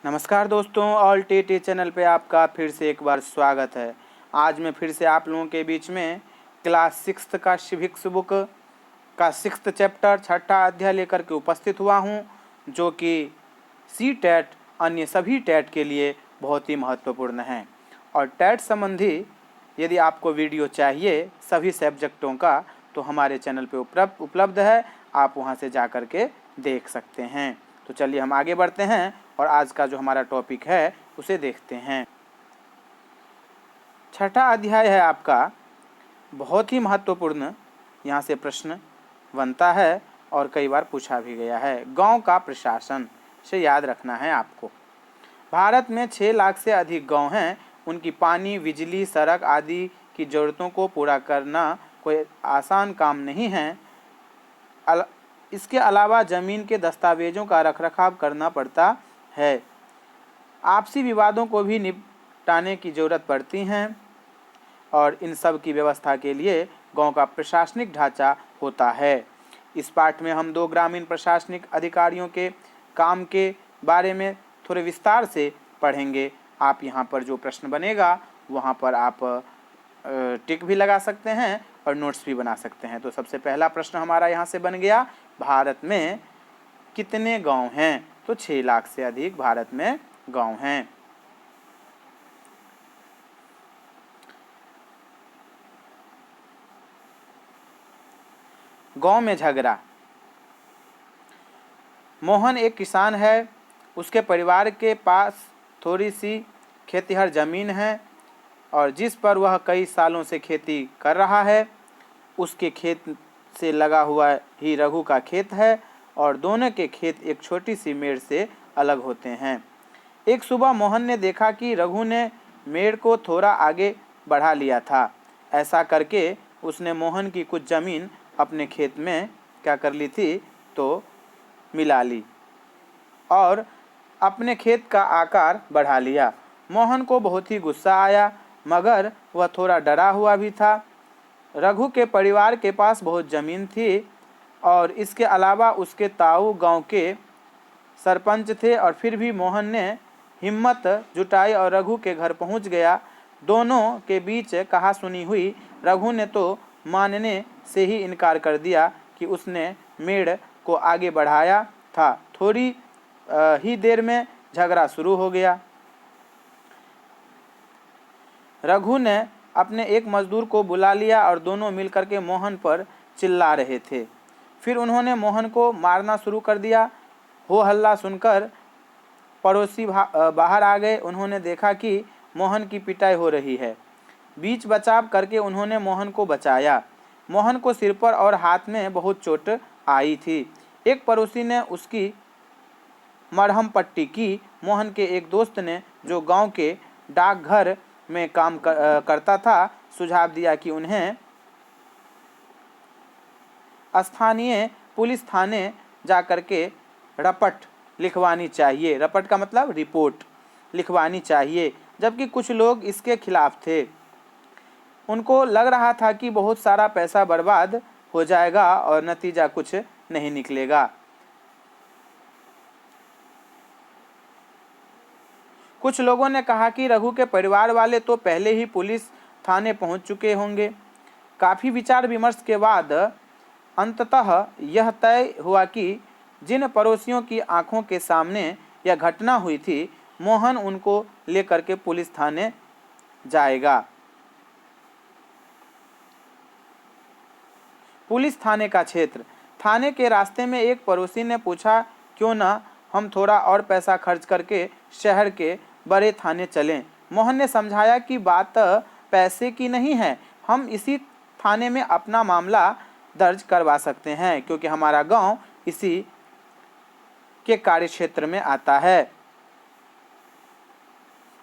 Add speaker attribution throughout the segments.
Speaker 1: नमस्कार दोस्तों, all T channel पे आपका फिर से एक बार स्वागत है। आज मैं फिर से आप लोगों के बीच में क्लास 6th का सिविक्स बुक का 6th चैप्टर 6ठा अध्याय लेकर के उपस्थित हुआ हूं, जो कि सी टेट अन्य सभी टेट के लिए बहुत ही महत्वपूर्ण है। और टेट संबंधी यदि आपको वीडियो चाहिए सभी सब्जेक्टों का, तो हमारे चैनल पे उपलब्ध है, आप वहां से जा कर के देख सकते हैं। तो चलिए हम आगे बढ़ते हैं और आज का जो हमारा टॉपिक है उसे देखते हैं। छठा अध्याय है आपका, बहुत ही महत्वपूर्ण। यहाँ से प्रश्न बनता है और कई बार पूछा भी गया है। गांव का प्रशासन से याद रखना है आपको। भारत में 6 लाख से अधिक गांव हैं। उनकी पानी, बिजली, सड़क आदि की ज़रूरतों को पूरा करना कोई आसान काम नहीं है। इसके अलावा ज़मीन के दस्तावेजों का रखरखाव करना पड़ता है। आपसी विवादों को भी निपटाने की ज़रूरत पड़ती है और इन सब की व्यवस्था के लिए गांव का प्रशासनिक ढांचा होता है। इस पाठ में हम 2 ग्रामीण प्रशासनिक अधिकारियों के काम के बारे में थोड़े विस्तार से पढ़ेंगे। आप यहाँ पर जो प्रश्न बनेगा वहाँ पर आप टिक भी लगा सकते हैं और नोट्स भी बना सकते हैं। तो सबसे पहला प्रश्न हमारा यहाँ से बन गया, भारत में कितने गांव हैं? तो 6 लाख से अधिक भारत में गांव हैं। गांव में झगड़ा। मोहन एक किसान है। उसके परिवार के पास थोड़ी सी खेतिहर जमीन है और जिस पर वह कई सालों से खेती कर रहा है। उसके खेत से लगा हुआ ही रघु का खेत है और दोनों के खेत एक छोटी सी मेड़ से अलग होते हैं। एक सुबह मोहन ने देखा कि रघु ने मेड़ को थोड़ा आगे बढ़ा लिया था। ऐसा करके उसने मोहन की कुछ ज़मीन अपने खेत में क्या कर ली थी, तो मिला ली और अपने खेत का आकार बढ़ा लिया। मोहन को बहुत ही गुस्सा आया, मगर वह थोड़ा डरा हुआ भी था। रघु के परिवार के पास बहुत ज़मीन थी और इसके अलावा उसके ताऊ गांव के सरपंच थे। और फिर भी मोहन ने हिम्मत जुटाई और रघु के घर पहुंच गया। दोनों के बीच कहा सुनी हुई। रघु ने तो मानने से ही इनकार कर दिया कि उसने मेड़ को आगे बढ़ाया था। थोड़ी ही देर में झगड़ा शुरू हो गया। रघु ने अपने एक मजदूर को बुला लिया और दोनों मिलकर के मोहन पर चिल्ला रहे थे। फिर उन्होंने मोहन को मारना शुरू कर दिया। हो हल्ला सुनकर पड़ोसी बाहर आ गए। उन्होंने देखा कि मोहन की पिटाई हो रही है। बीच बचाव करके उन्होंने मोहन को बचाया। मोहन को सिर पर और हाथ में बहुत चोट आई थी। एक पड़ोसी ने उसकी मरहम पट्टी की। मोहन के एक दोस्त ने, जो गांव के डाकघर में काम करता था, सुझाव दिया कि उन्हें स्थानीय पुलिस थाने जाकर के रपट लिखवानी चाहिए। रपट का मतलब रिपोर्ट लिखवानी चाहिए। जबकि कुछ लोग इसके खिलाफ थे। उनको लग रहा था कि बहुत सारा पैसा बर्बाद हो जाएगा और नतीजा कुछ नहीं निकलेगा। कुछ लोगों ने कहा कि रघु के परिवार वाले तो पहले ही पुलिस थाने पहुंच चुके होंगे। काफ़ी विचार विमर्श के बाद अंततः यह तय हुआ कि जिन पड़ोसियों की आंखों के सामने यह घटना हुई थी, मोहन उनको लेकर के पुलिस थाने जाएगा। पुलिस थाने का क्षेत्र। थाने के रास्ते में एक पड़ोसी ने पूछा, क्यों ना हम थोड़ा और पैसा खर्च करके शहर के बड़े थाने चलें। मोहन ने समझाया कि बात पैसे की नहीं है, हम इसी थाने में अपना मामला दर्ज करवा सकते हैं, क्योंकि हमारा गांव इसी के कार्य क्षेत्र में आता है।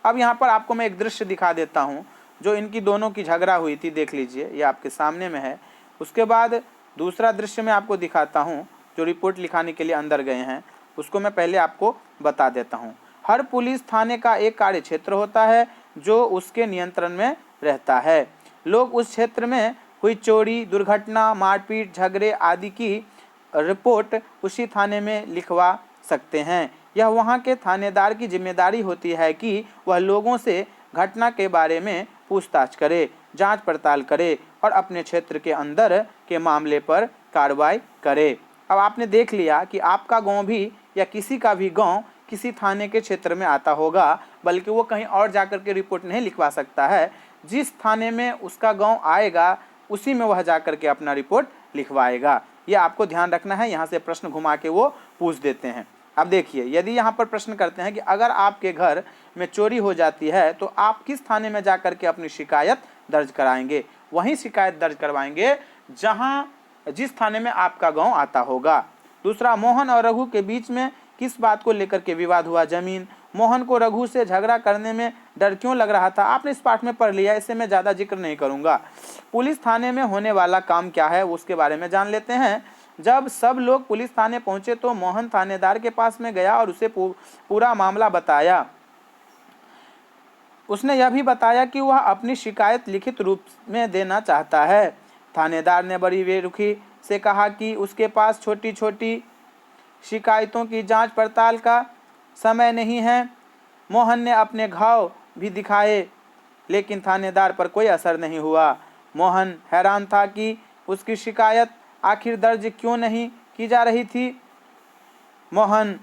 Speaker 1: अब यहाँ पर आपको मैं एक दृश्य दिखा देता हूँ, जो इनकी दोनों की झगड़ा हुई थी। देख लीजिए, ये आपके सामने में है। उसके बाद दूसरा दृश्य मैं आपको दिखाता हूँ, जो रिपोर्ट लिखाने के लिए अंदर गए हैं। उसको मैं पहले आपको बता देता हूँ। हर पुलिस थाने का एक कार्य क्षेत्र होता है जो उसके नियंत्रण में रहता है। लोग उस क्षेत्र में हुई चोरी, दुर्घटना, मारपीट, झगड़े आदि की रिपोर्ट उसी थाने में लिखवा सकते हैं। यह वहाँ के थानेदार की जिम्मेदारी होती है कि वह लोगों से घटना के बारे में पूछताछ करे, जांच पड़ताल करे और अपने क्षेत्र के अंदर के मामले पर कार्रवाई करे। अब आपने देख लिया कि आपका गांव भी या किसी का भी गांव किसी थाने के क्षेत्र में आता होगा, बल्कि वो कहीं और जाकर के रिपोर्ट नहीं लिखवा सकता है। जिस थाने में उसका गांव आएगा उसी में वह जाकर के अपना रिपोर्ट लिखवाएगा। ये आपको ध्यान रखना है। यहाँ से प्रश्न घुमा के वो पूछ देते हैं। अब देखिए, यदि यहाँ पर प्रश्न करते हैं कि अगर आपके घर में चोरी हो जाती है तो आप किस थाने में जाकर के अपनी शिकायत दर्ज कराएंगे? वहीं शिकायत दर्ज करवाएंगे जिस थाने में आपका गांव आता होगा। दूसरा, मोहन और रघु के बीच में किस बात को लेकर के विवाद हुआ? जमीन। मोहन को रघु से झगड़ा करने में डर क्यों लग रहा था? आपने इस पाठ में पढ़ लिया, इससे मैं ज़्यादा जिक्र नहीं करूँगा। पुलिस थाने में होने वाला काम क्या है उसके बारे में जान लेते हैं। जब सब लोग पुलिस थाने पहुंचे तो मोहन थानेदार के पास में गया और उसे पूरा मामला बताया। उसने यह भी बताया कि वह अपनी शिकायत लिखित रूप में देना चाहता है। थानेदार ने बड़ी बेरुखी से कहा कि उसके पास छोटी छोटी शिकायतों की जांच पड़ताल का समय नहीं है। मोहन ने अपने घाव भी दिखाए, लेकिन थानेदार पर कोई असर नहीं हुआ। मोहन हैरान था कि उसकी शिकायत आखिर दर्ज क्यों नहीं की जा रही थी। मोहन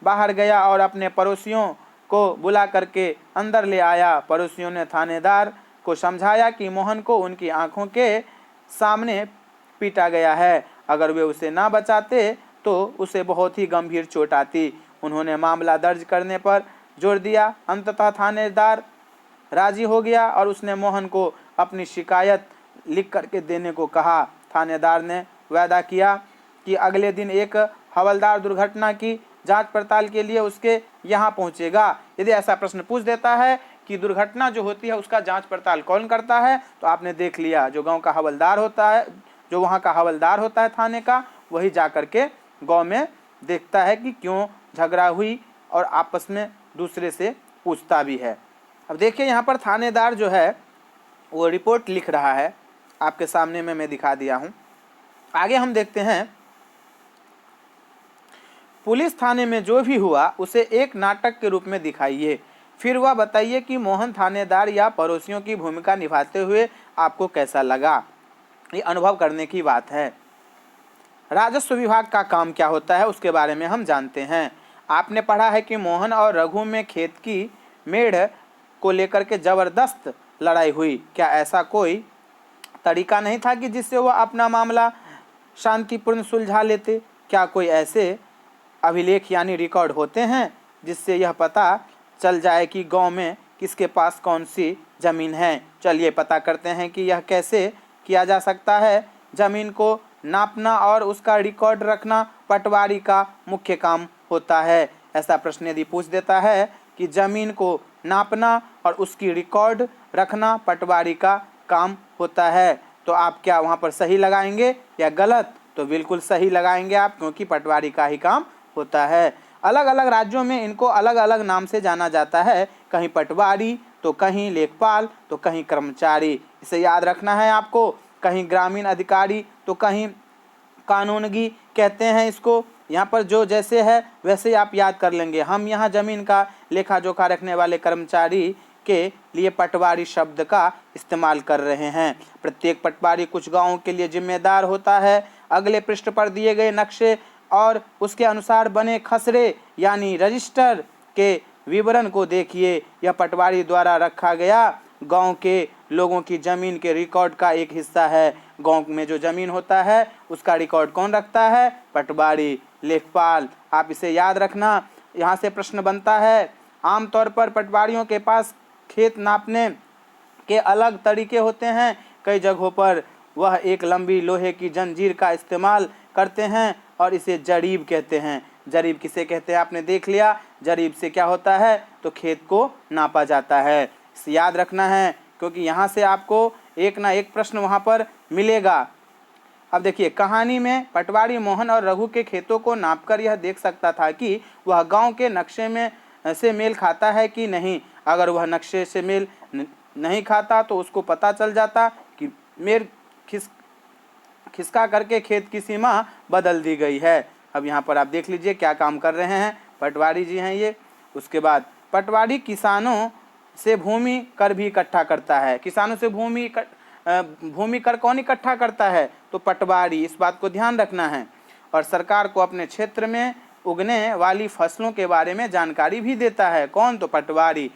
Speaker 1: बाहर गया और अपने पड़ोसियों को बुला करके अंदर ले आया। पड़ोसियों ने थानेदार को समझाया कि मोहन को उनकी आंखों के सामने पीटा गया है। अगर वे उसे ना बचाते तो उसे बहुत ही गंभीर चोट आती। उन्होंने मामला दर्ज करने पर जोर दिया। अंततः थानेदार राजी हो गया और उसने मोहन को अपनी शिकायत लिख करके देने को कहा। थानेदार ने वादा किया कि अगले दिन एक हवलदार दुर्घटना की जांच पड़ताल के लिए उसके यहाँ पहुँचेगा। यदि ऐसा प्रश्न पूछ देता है कि दुर्घटना जो होती है उसका जांच पड़ताल कौन करता है, तो आपने देख लिया जो गांव का हवलदार होता है, जो वहाँ का हवलदार होता है थाने का, वही जा कर के गाँव में देखता है कि क्यों झगड़ा हुई और आपस में दूसरे से पूछता भी है। अब देखिए, यहाँ पर थानेदार जो है वो रिपोर्ट लिख रहा है, आपके सामने में मैं दिखा दिया हूँ। आगे हम देखते हैं, पुलिस थाने में जो भी हुआ उसे एक नाटक के रूप में दिखाइए। फिर वह बताइए कि मोहन थानेदार या पड़ोसियों की भूमिका निभाते हुए आपको कैसा लगा। ये अनुभव करने की बात है। राजस्व विभाग का काम क्या होता है उसके बारे में हम जानते हैं। आपने पढ़ा है कि मोहन और रघु में खेत की मेढ़ को लेकर के जबरदस्त लड़ाई हुई। क्या ऐसा कोई तरीका नहीं था कि जिससे वह अपना मामला शांतिपूर्ण सुलझा लेते? क्या कोई ऐसे अभिलेख यानी रिकॉर्ड होते हैं जिससे यह पता चल जाए कि गांव में किसके पास कौन सी ज़मीन है? चलिए पता करते हैं कि यह कैसे किया जा सकता है। ज़मीन को नापना और उसका रिकॉर्ड रखना पटवारी का मुख्य काम होता है। ऐसा प्रश्न यदि पूछ देता है कि ज़मीन को नापना और उसकी रिकॉर्ड रखना पटवारी का काम होता है, तो आप क्या वहाँ पर सही लगाएंगे या गलत? तो बिल्कुल सही लगाएंगे आप, क्योंकि पटवारी का ही काम होता है। अलग अलग राज्यों में इनको अलग अलग नाम से जाना जाता है, कहीं पटवारी तो कहीं लेखपाल तो कहीं कर्मचारी। इसे याद रखना है आपको। कहीं ग्रामीण अधिकारी तो कहीं कानूनगी कहते हैं इसको। यहाँ पर जो जैसे है वैसे आप याद कर लेंगे। हम यहाँ ज़मीन का लेखा जोखा रखने वाले कर्मचारी के लिए पटवारी शब्द का इस्तेमाल कर रहे हैं। प्रत्येक पटवारी कुछ गाँवों के लिए जिम्मेदार होता है। अगले पृष्ठ पर दिए गए नक्शे और उसके अनुसार बने खसरे यानी रजिस्टर के विवरण को देखिए। यह पटवारी द्वारा रखा गया गांव के लोगों की ज़मीन के रिकॉर्ड का एक हिस्सा है। गांव में जो ज़मीन होता है उसका रिकॉर्ड कौन रखता है? पटवारी, लेखपाल। आप इसे याद रखना। यहाँ से प्रश्न बनता है, आमतौर पर पटवारियों के पास खेत नापने के अलग तरीके होते हैं। कई जगहों पर वह एक लंबी लोहे की जंजीर का इस्तेमाल करते हैं और इसे जरीब कहते हैं। जरीब किसे कहते हैं आपने देख लिया। जरीब से क्या होता है? तो खेत को नापा जाता है। इसे याद रखना है, क्योंकि यहाँ से आपको एक ना एक प्रश्न वहाँ पर मिलेगा। अब देखिए, कहानी में पटवारी मोहन और रघु के खेतों को नापकर यह देख सकता था कि वह गांव के नक्शे में से मेल खाता है कि नहीं। अगर वह नक्शे से मेल नहीं खाता तो उसको पता चल जाता कि मेर खिसका करके खेत की सीमा बदल दी गई है। अब यहाँ पर आप देख लीजिए क्या काम कर रहे हैं, पटवारी जी हैं ये। उसके बाद पटवारी किसानों से भूमि कर भी इकट्ठा करता है। किसानों से भूमि कर कौन इकट्ठा करता है? तो पटवारी, इस बात को ध्यान रखना है। और सरकार को अपने क्षेत्र में उगने वाली फसलों के बारे में जानकारी भी देता है। कौन? तो पटवारी।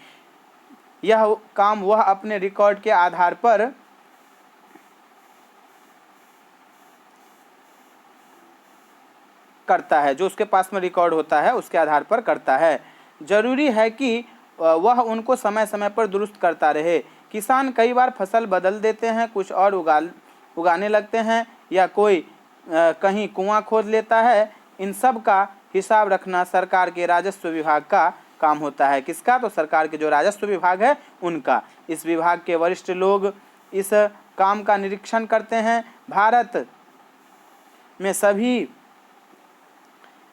Speaker 1: यह काम वह अपने रिकॉर्ड के आधार पर करता है, जो उसके पास में रिकॉर्ड होता है उसके आधार पर करता है। जरूरी है कि वह उनको समय समय पर दुरुस्त करता रहे। किसान कई बार फसल बदल देते हैं, कुछ और उगाने लगते हैं, या कोई कहीं कुआं खोद लेता है। इन सब का हिसाब रखना सरकार के राजस्व विभाग का काम होता है। किसका? तो सरकार के जो राजस्व विभाग है उनका। इस विभाग के वरिष्ठ लोग इस काम का निरीक्षण करते हैं। भारत में सभी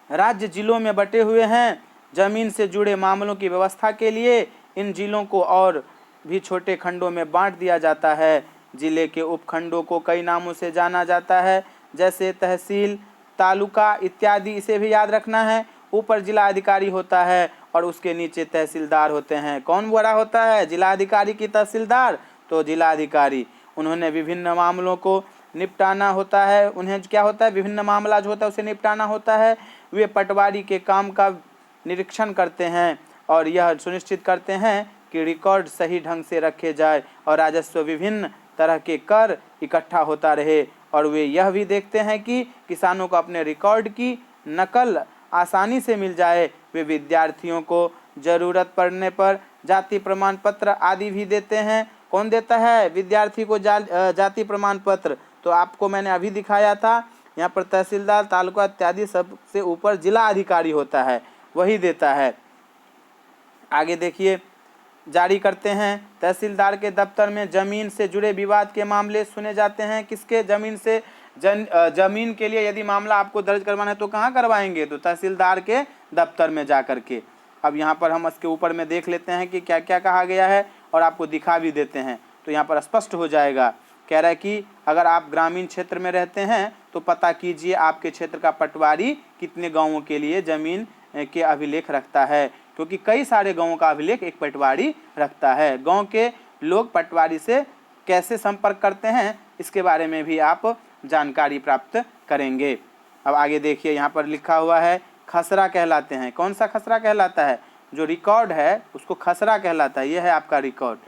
Speaker 1: राज्य जिलों में बटे हुए हैं। जमीन से जुड़े मामलों की व्यवस्था के लिए इन जिलों को और भी छोटे खंडों में बांट दिया जाता है। जिले के उपखंडों को कई नामों से जाना जाता है, जैसे तहसील, तालुका इत्यादि। इसे भी याद रखना है। ऊपर जिला अधिकारी होता है और उसके नीचे तहसीलदार होते हैं। कौन बड़ा होता है? जिला अधिकारी की तहसीलदार, तो जिला अधिकारी। उन्होंने विभिन्न मामलों को निपटाना होता है। उन्हें क्या होता है? विभिन्न मामला जो होता है उसे निपटाना होता है। वे पटवारी के काम का निरीक्षण करते हैं और यह सुनिश्चित करते हैं कि रिकॉर्ड सही ढंग से रखे जाए और राजस्व विभिन्न तरह के कर इकट्ठा होता रहे। और वे यह भी देखते हैं कि किसानों को अपने रिकॉर्ड की नकल आसानी से मिल जाए। वे विद्यार्थियों को ज़रूरत पड़ने पर जाति प्रमाण पत्र आदि भी देते हैं। कौन देता है? विद्यार्थी को जाति प्रमाण पत्र। तो आपको मैंने अभी दिखाया था, यहाँ पर तहसीलदार, तालुका इत्यादि सबसे ऊपर जिला अधिकारी होता है, वही देता है। आगे देखिए, जारी करते हैं। तहसीलदार के दफ्तर में जमीन से जुड़े विवाद के मामले सुने जाते हैं। किसके? जमीन से जमीन के लिए यदि मामला आपको दर्ज करवाना है तो कहाँ करवाएंगे? तो तहसीलदार के दफ्तर में जा करके। अब यहाँ पर हम इसके ऊपर में देख लेते हैं कि क्या क्या कहा गया है और आपको दिखा भी देते हैं, तो यहाँ पर स्पष्ट हो जाएगा। कह रहा है कि अगर आप ग्रामीण क्षेत्र में रहते हैं तो पता कीजिए आपके क्षेत्र का पटवारी कितने गाँवों के लिए जमीन के अभिलेख रखता है, क्योंकि कई सारे गाँवों का अभिलेख एक पटवारी रखता है। गाँव के लोग पटवारी से कैसे संपर्क करते हैं इसके बारे में भी आप जानकारी प्राप्त करेंगे। अब आगे देखिए, यहाँ पर लिखा हुआ है खसरा कहलाते हैं। कौन सा खसरा कहलाता है? जो रिकॉर्ड है उसको खसरा कहलाता है। यह है आपका रिकॉर्ड।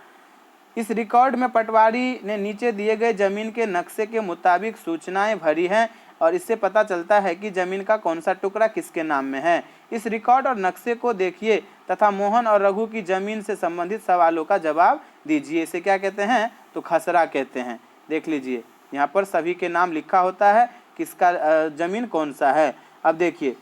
Speaker 1: इस रिकॉर्ड में पटवारी ने नीचे दिए गए जमीन के नक्शे के मुताबिक सूचनाएं भरी हैं और इससे पता चलता है कि जमीन का कौन सा टुकड़ा किसके नाम में है। इस रिकॉर्ड और नक्शे को देखिए तथा मोहन और रघु की जमीन से संबंधित सवालों का जवाब दीजिए। इसे क्या कहते हैं? तो खसरा कहते हैं। देख लीजिए, यहाँ पर सभी के नाम लिखा होता है, किसका जमीन कौन सा है। अब देखिए,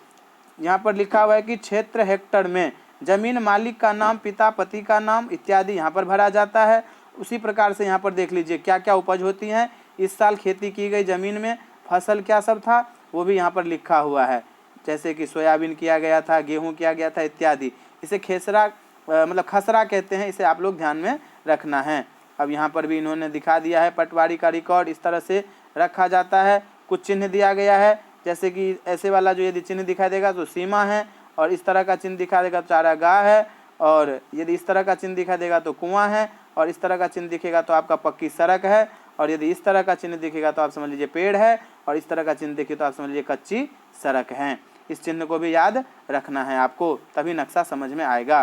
Speaker 1: यहाँ पर लिखा हुआ है कि क्षेत्र हेक्टर में जमीन, मालिक का नाम, पिता पति का नाम इत्यादि यहाँ पर भरा जाता है। उसी प्रकार से यहाँ पर देख लीजिए क्या क्या उपज होती हैं। इस साल खेती की गई जमीन में फसल क्या सब था वो भी यहाँ पर लिखा हुआ है, जैसे कि सोयाबीन किया गया था, गेहूँ किया गया था इत्यादि। इसे खेसरा मतलब खसरा कहते हैं। इसे आप लोग ध्यान में रखना है। अब यहाँ पर भी इन्होंने दिखा दिया है, पटवारी का रिकॉर्ड इस तरह से रखा जाता है। कुछ चिन्ह दिया गया है, जैसे कि ऐसे वाला जो यदि चिन्ह दिखाई देगा तो सीमा है, और इस तरह का चिन्ह दिखा देगा तो चारागाह है, और यदि इस तरह का चिन्ह दिखा देगा तो कुआं है, और इस तरह का चिन्ह दिखेगा तो आपका पक्की सड़क है, और यदि इस तरह का चिन्ह दिखेगा तो आप समझ लीजिए पेड़ है, और इस तरह का चिन्ह दिखे तो आप समझ लीजिए कच्ची सड़क है। इस चिन्ह को भी याद रखना है आपको, तभी नक्शा समझ में आएगा।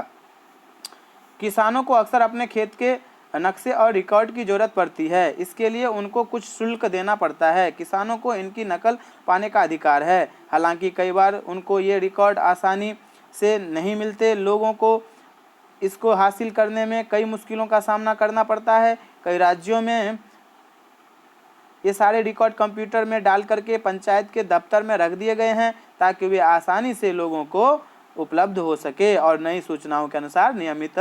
Speaker 1: किसानों को अक्सर अपने खेत के नक्शे और रिकॉर्ड की जरूरत पड़ती है। इसके लिए उनको कुछ शुल्क देना पड़ता है। किसानों को इनकी नकल पाने का अधिकार है। हालांकि कई बार उनको ये रिकॉर्ड आसानी से नहीं मिलते। लोगों को इसको हासिल करने में कई मुश्किलों का सामना करना पड़ता है। कई राज्यों में ये सारे रिकॉर्ड कंप्यूटर में डाल करके पंचायत के दफ्तर में रख दिए गए हैं ताकि वे आसानी से लोगों को उपलब्ध हो सके और नई सूचनाओं के अनुसार नियमित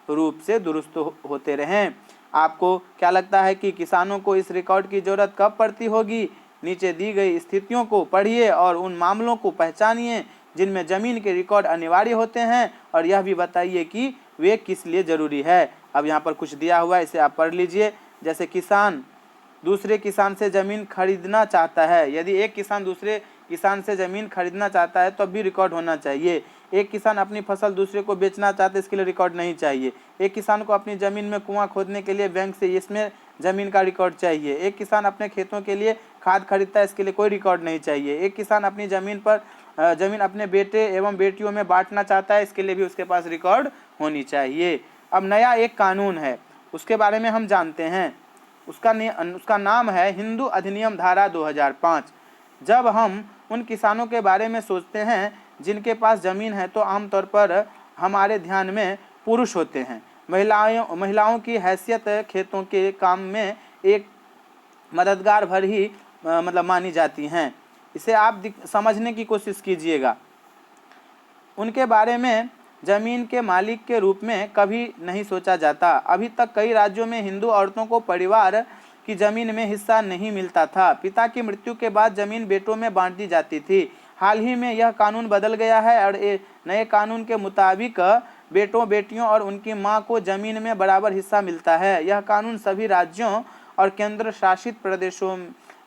Speaker 1: रूप से दुरुस्त होते रहें। आपको क्या लगता है कि किसानों को इस रिकॉर्ड की ज़रूरत कब पड़ती होगी? नीचे दी गई स्थितियों को पढ़िए और उन मामलों को पहचानिए जिनमें ज़मीन के रिकॉर्ड अनिवार्य होते हैं, और यह भी बताइए कि वे किस लिए ज़रूरी है। अब यहाँ पर कुछ दिया हुआ है, इसे आप पढ़ लीजिए। जैसे किसान दूसरे किसान से ज़मीन खरीदना चाहता है। यदि एक किसान दूसरे किसान से ज़मीन खरीदना चाहता है तो भी रिकॉर्ड होना चाहिए। एक किसान अपनी फसल दूसरे को बेचना चाहता है, इसके लिए रिकॉर्ड नहीं चाहिए। एक किसान को अपनी ज़मीन में कुआं खोदने के लिए बैंक से इसमें ज़मीन का रिकॉर्ड चाहिए। एक किसान अपने खेतों के लिए खाद खरीदता है, इसके लिए कोई रिकॉर्ड नहीं चाहिए। एक किसान अपनी ज़मीन अपने बेटे एवं बेटियों में बांटना चाहता है, इसके लिए भी उसके पास रिकॉर्ड होनी चाहिए। अब नया एक कानून है, उसके बारे में हम जानते हैं। उसका नाम है हिंदू अधिनियम धारा 2005। जब हम उन किसानों के बारे में सोचते हैं जिनके पास ज़मीन है तो आमतौर पर हमारे ध्यान में पुरुष होते हैं। महिलाओं की हैसियत खेतों के काम में एक मददगार भर ही मानी जाती हैं। इसे आप समझने की कोशिश कीजिएगा। उनके बारे में जमीन के मालिक के रूप में कभी नहीं सोचा जाता। अभी तक कई राज्यों में हिंदू औरतों को परिवार की जमीन में हिस्सा नहीं मिलता था। पिता की मृत्यु के बाद जमीन बेटों में बांट दी जाती थी। हाल ही में यह कानून बदल गया है और नए कानून के मुताबिक बेटों बेटियों और उनकी मां को जमीन में बराबर हिस्सा मिलता है। यह कानून सभी राज्यों और केंद्र शासित प्रदेशों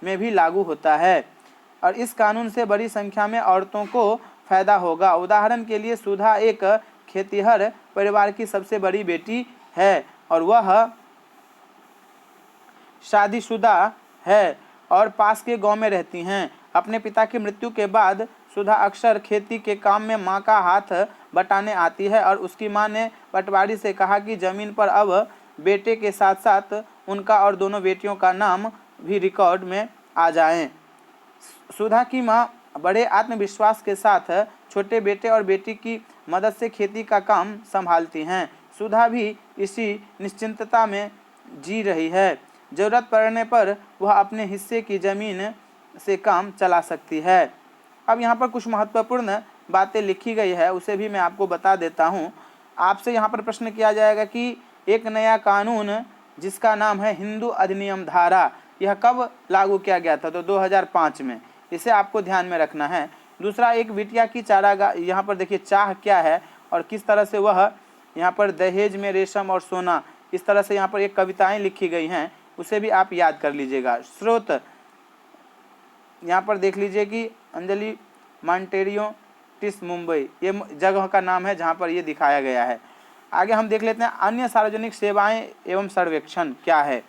Speaker 1: में भी लागू होता है और इस कानून से बड़ी संख्या में औरतों को फायदा होगा। उदाहरण के लिए सुधा एक खेतिहर परिवार की सबसे बड़ी बेटी है और वह शादीशुदा है और पास के गांव में रहती हैं। अपने पिता की मृत्यु के बाद सुधा अक्सर खेती के काम में मां का हाथ बटाने आती है और उसकी मां ने पटवारी से कहा कि जमीन पर अब बेटे के साथ साथ उनका और दोनों बेटियों का नाम भी रिकॉर्ड में आ जाएं। सुधा की मां बड़े आत्मविश्वास के साथ छोटे बेटे और बेटी की मदद से खेती का काम संभालती हैं। सुधा भी इसी निश्चिंतता में जी रही है। जरूरत पड़ने पर वह अपने हिस्से की जमीन से काम चला सकती है। अब यहाँ पर कुछ महत्वपूर्ण बातें लिखी गई है, उसे भी मैं आपको बता देता हूँ। आपसे यहाँ पर प्रश्न किया जाएगा कि एक नया कानून जिसका नाम है हिंदू अधिनियम धारा, यह कब लागू किया गया था? तो 2005 में। इसे आपको ध्यान में रखना है। दूसरा, एक बिटिया की चारागाह, यहाँ पर देखिए चाह क्या है और किस तरह से वह यहाँ पर दहेज में रेशम और सोना, इस तरह से यहाँ पर एक कविताएं लिखी गई हैं, उसे भी आप याद कर लीजिएगा। स्रोत यहाँ पर देख लीजिए कि अंजलि मॉन्टेरियो टिस मुंबई, ये जगह का नाम है जहाँ पर ये दिखाया गया है। आगे हम देख लेते हैं अन्य सार्वजनिक सेवाएं एवं सर्वेक्षण क्या है।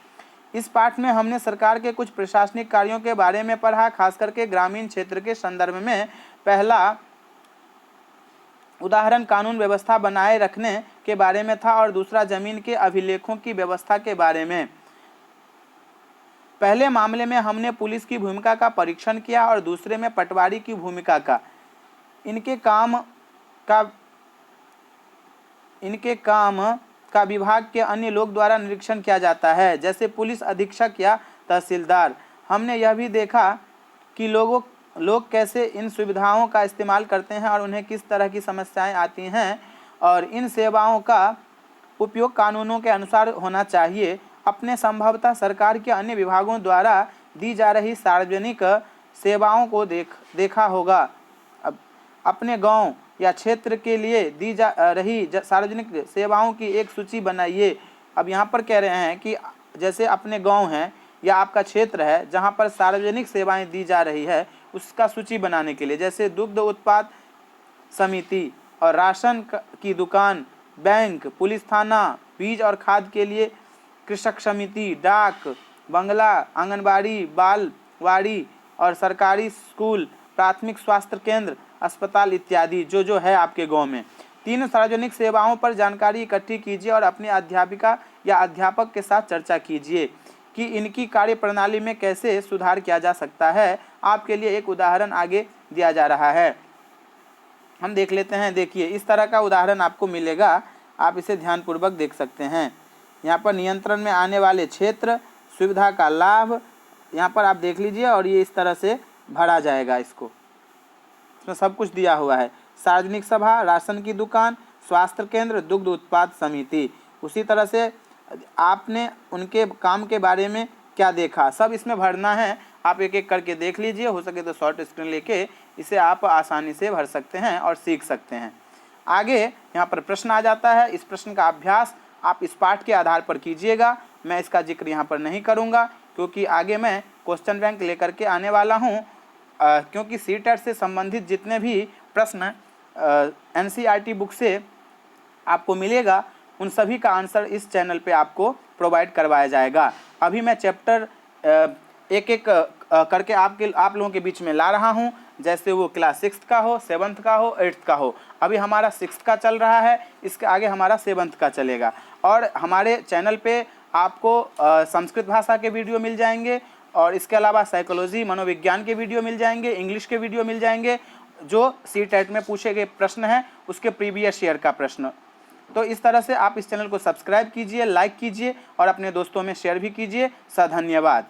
Speaker 1: इस पाठ में हमने सरकार के कुछ प्रशासनिक कार्यों के बारे में पढ़ा, खास करके ग्रामीण क्षेत्र के संदर्भ में। पहला उदाहरण कानून व्यवस्था बनाए रखने के बारे में था और दूसरा जमीन के अभिलेखों की व्यवस्था के बारे में। पहले मामले में हमने पुलिस की भूमिका का परीक्षण किया और दूसरे में पटवारी की भूमिका का। इनके काम का विभाग के अन्य लोग द्वारा निरीक्षण किया जाता है, जैसे पुलिस अधीक्षक या तहसीलदार। हमने यह भी देखा कि लोग कैसे इन सुविधाओं का इस्तेमाल करते हैं और उन्हें किस तरह की समस्याएं आती हैं और इन सेवाओं का उपयोग कानूनों के अनुसार होना चाहिए। अपने संभवतः सरकार के अन्य विभागों द्वारा दी जा रही सार्वजनिक सेवाओं को देखा होगा। अब अपने गांव या क्षेत्र के लिए दी जा रही सार्वजनिक सेवाओं की एक सूची बनाइए। अब यहाँ पर कह रहे हैं कि जैसे अपने गांव है या आपका क्षेत्र है जहाँ पर सार्वजनिक सेवाएं दी जा रही है, उसका सूची बनाने के लिए, जैसे दुग्ध उत्पाद समिति और राशन की दुकान, बैंक, पुलिस थाना, बीज और खाद के लिए कृषक समिति, डाक बंगला, आंगनबाड़ी, बालवाड़ी और सरकारी स्कूल, प्राथमिक स्वास्थ्य केंद्र, अस्पताल इत्यादि जो है आपके गांव में। 3 सार्वजनिक सेवाओं पर जानकारी इकट्ठी कीजिए और अपनी अध्यापिका या अध्यापक के साथ चर्चा कीजिए कि इनकी कार्य प्रणाली में कैसे सुधार किया जा सकता है। आपके लिए एक उदाहरण आगे दिया जा रहा है, हम देख लेते हैं। देखिए, इस तरह का उदाहरण आपको मिलेगा, आप इसे ध्यानपूर्वक देख सकते हैं। यहाँ पर नियंत्रण में आने वाले क्षेत्र, सुविधा का लाभ, यहाँ पर आप देख लीजिए और ये इस तरह से भरा जाएगा। इसमें सब कुछ दिया हुआ है। सार्वजनिक सभा, राशन की दुकान, स्वास्थ्य केंद्र, दुग्ध उत्पाद समिति। उसी तरह से आपने उनके काम के बारे में क्या देखा, सब इसमें भरना है। आप एक एक करके देख लीजिए, हो सके तो शॉर्ट स्क्रीन लेके इसे आप आसानी से भर सकते हैं और सीख सकते हैं। आगे यहाँ पर प्रश्न आ जाता है। इस प्रश्न का अभ्यास आप इस पाठ के आधार पर कीजिएगा। मैं इसका जिक्र यहाँ पर नहीं करूँगा क्योंकि आगे मैं क्वेश्चन बैंक लेकर के आने वाला हूँ क्योंकि सीटेट से संबंधित जितने भी प्रश्न NCERT बुक से आपको मिलेगा उन सभी का आंसर इस चैनल पे आपको प्रोवाइड करवाया जाएगा। अभी मैं चैप्टर एक एक करके आप लोगों के बीच में ला रहा हूँ, जैसे वो क्लास 6th का हो, 7th का हो, 8th का हो। अभी हमारा 6th का चल रहा है, इसके आगे हमारा 7th का चलेगा। और हमारे चैनल पे आपको संस्कृत भाषा के वीडियो मिल जाएंगे और इसके अलावा साइकोलॉजी मनोविज्ञान के वीडियो मिल जाएंगे, इंग्लिश के वीडियो मिल जाएंगे, जो सीटेट में पूछे गए प्रश्न हैं उसके प्रीवियस ईयर का प्रश्न। तो इस तरह से आप इस चैनल को सब्सक्राइब कीजिए, लाइक कीजिए और अपने दोस्तों में शेयर भी कीजिए। धन्यवाद।